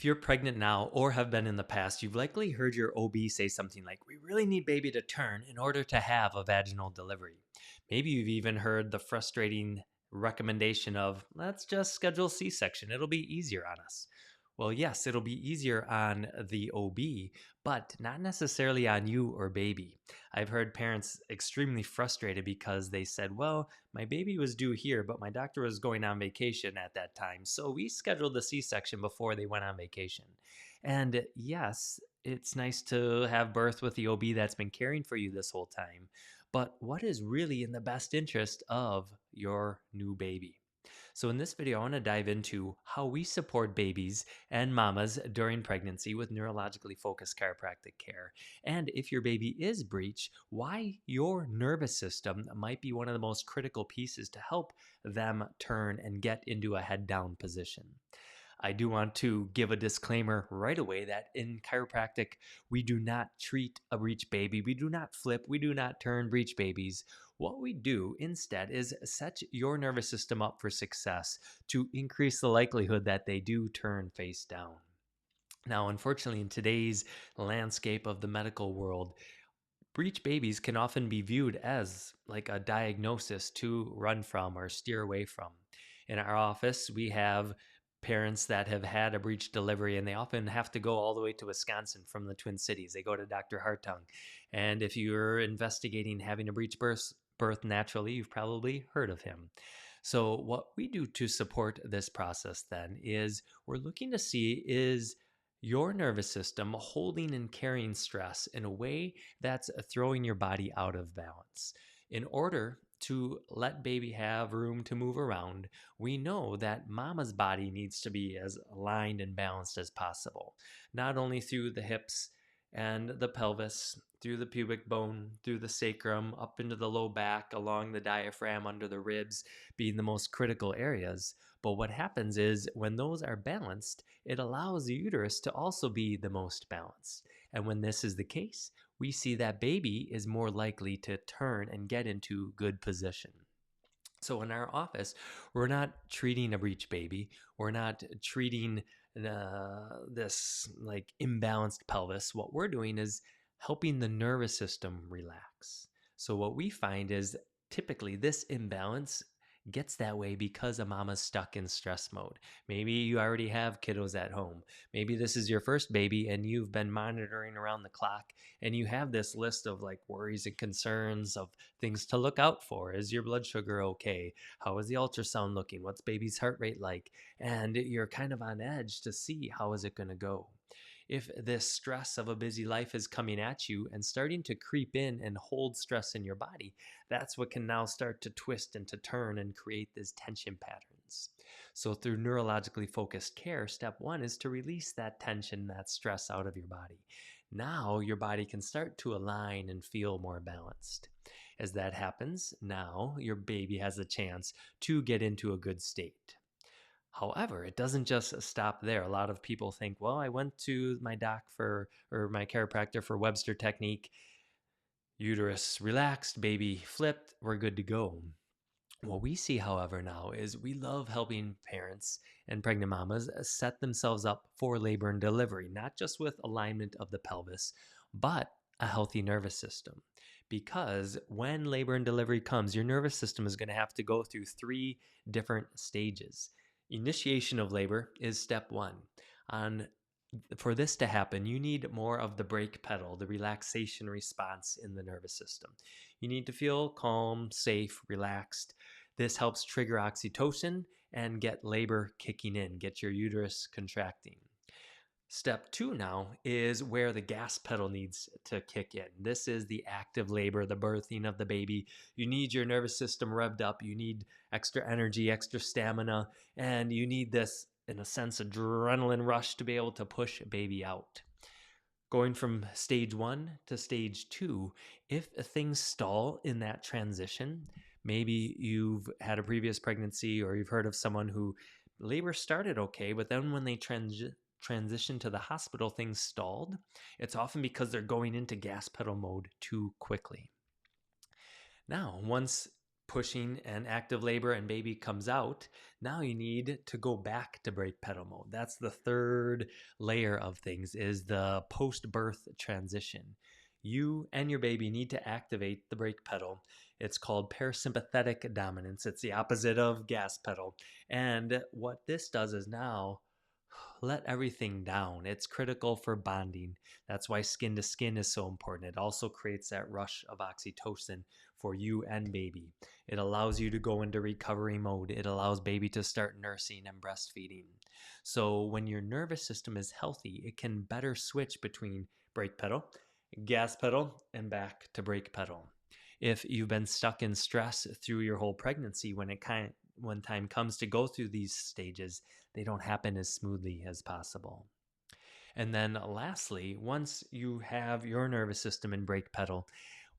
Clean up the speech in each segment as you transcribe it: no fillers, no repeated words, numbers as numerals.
If you're pregnant now or have been in the past, you've likely heard your OB say something like, "We really need baby to turn in order to have a vaginal delivery." Maybe you've even heard the frustrating recommendation of, "Let's just schedule C section. It'll be easier on us." Well, yes, it'll be easier on the OB, but not necessarily on you or baby. I've heard parents extremely frustrated because they said, "Well, my baby was due here, but my doctor was going on vacation at that time. So we scheduled the C section before they went on vacation." And yes, it's nice to have birth with the OB that's been caring for you this whole time. But what is really in the best interest of your new baby? So, in this video, I want to dive into how we support babies and mamas during pregnancy with neurologically focused chiropractic care. And if your baby is breech, why your nervous system might be one of the most critical pieces to help them turn and get into a head down position. I do want to give a disclaimer right away that in chiropractic, we do not treat a breech baby. We do not flip. We do not turn breech babies. What we do instead is set your nervous system up for success to increase the likelihood that they do turn face down. Now, unfortunately, in today's landscape of the medical world, breech babies can often be viewed as like a diagnosis to run from or steer away from. In our office, we have parents that have had a breech delivery and they often have to go all the way to Wisconsin from the Twin Cities. They go to Dr. Hartung. And if you're investigating having a breech birth naturally, you've probably heard of him. So, what we do to support this process then is we're looking to see is your nervous system holding and carrying stress in a way that's throwing your body out of balance. In order to let baby have room to move around, we know that mama's body needs to be as aligned and balanced as possible, not only through the hips and the pelvis, through the pubic bone, through the sacrum, up into the low back, along the diaphragm, under the ribs, being the most critical areas. But what happens is when those are balanced, it allows the uterus to also be the most balanced. And when this is the case, we see that baby is more likely to turn and get into good position. So in our office, we're not treating a breech baby. We're not treating this like imbalanced pelvis. What we're doing is helping the nervous system relax. So what we find is typically this imbalance gets that way because a mama's stuck in stress mode. Maybe you already have kiddos at home. Maybe this is your first baby and you've been monitoring around the clock and you have this list of like worries and concerns of things to look out for. Is your blood sugar okay? How is the ultrasound looking? What's baby's heart rate like? And you're kind of on edge to see how is it going to go. If this stress of a busy life is coming at you and starting to creep in and hold stress in your body, that's what can now start to twist and to turn and create these tension patterns. So, through neurologically focused care, step one is to release that tension, that stress out of your body. Now, your body can start to align and feel more balanced. As that happens, now your baby has a chance to get into a good state. However, it doesn't just stop there. A lot of people think, well, I went to my doc for, or my chiropractor for Webster technique, uterus relaxed, baby flipped, we're good to go. What we see, however, now is we love helping parents and pregnant mamas set themselves up for labor and delivery, not just with alignment of the pelvis, but a healthy nervous system. Because when labor and delivery comes, your nervous system is going to have to go through three different stages. Initiation of labor is step one. On For this to happen, you need more of the brake pedal, the relaxation response in the nervous system. You need to feel calm, safe, relaxed. This helps trigger oxytocin and get labor kicking in, get your uterus contracting. Step two now is where the gas pedal needs to kick in. This is the active labor, the birthing of the baby. You need your nervous system revved up. You need extra energy, extra stamina, and you need this, in a sense, adrenaline rush to be able to push baby out. Going from stage one to stage two, if things stall in that transition, maybe you've had a previous pregnancy or you've heard of someone who labor started okay, but then when they transition to the hospital, things stalled. It's often because they're going into gas pedal mode too quickly. Now, once pushing and active labor and baby comes out, now you need to go back to brake pedal mode. That's the third layer of things, is the post-birth transition. You and your baby need to activate the brake pedal. It's called parasympathetic dominance. It's the opposite of gas pedal. And what this does is now let everything down. It's critical for bonding. That's why skin to skin is so important. It also creates that rush of oxytocin for you and baby. It allows you to go into recovery mode. It allows baby to start nursing and breastfeeding. So when your nervous system is healthy, it can better switch between brake pedal, gas pedal, and back to brake pedal. If you've been stuck in stress through your whole pregnancy, when time comes to go through these stages, they don't happen as smoothly as possible. And then lastly, once you have your nervous system in brake pedal,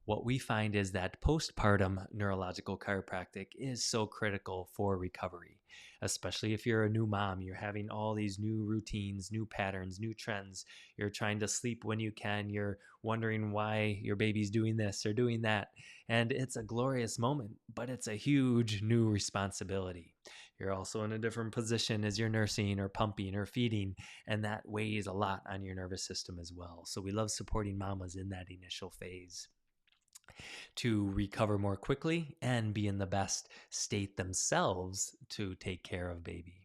what we find is that postpartum neurological chiropractic is so critical for recovery, especially if you're a new mom. You're having all these new routines, new patterns, new trends. You're trying to sleep when you can. You're wondering why your baby's doing this or doing that. And it's a glorious moment, but it's a huge new responsibility. You're also in a different position as you're nursing or pumping or feeding, and that weighs a lot on your nervous system as well. So we love supporting mamas in that initial phase to recover more quickly and be in the best state themselves to take care of baby.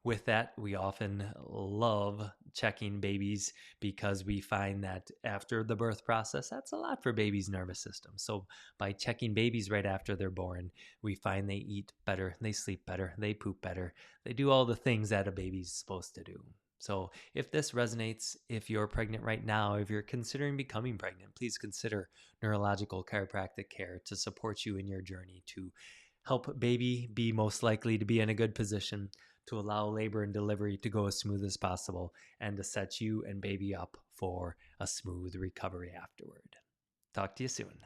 With that, we often love checking babies because we find that after the birth process, that's a lot for baby's nervous system. So by checking babies right after they're born, we find they eat better, they sleep better, they poop better, they do all the things that a baby's supposed to do. So if this resonates, if you're pregnant right now, if you're considering becoming pregnant, please consider neurological chiropractic care to support you in your journey to help baby be most likely to be in a good position, to allow labor and delivery to go as smooth as possible, and to set you and baby up for a smooth recovery afterward. Talk to you soon.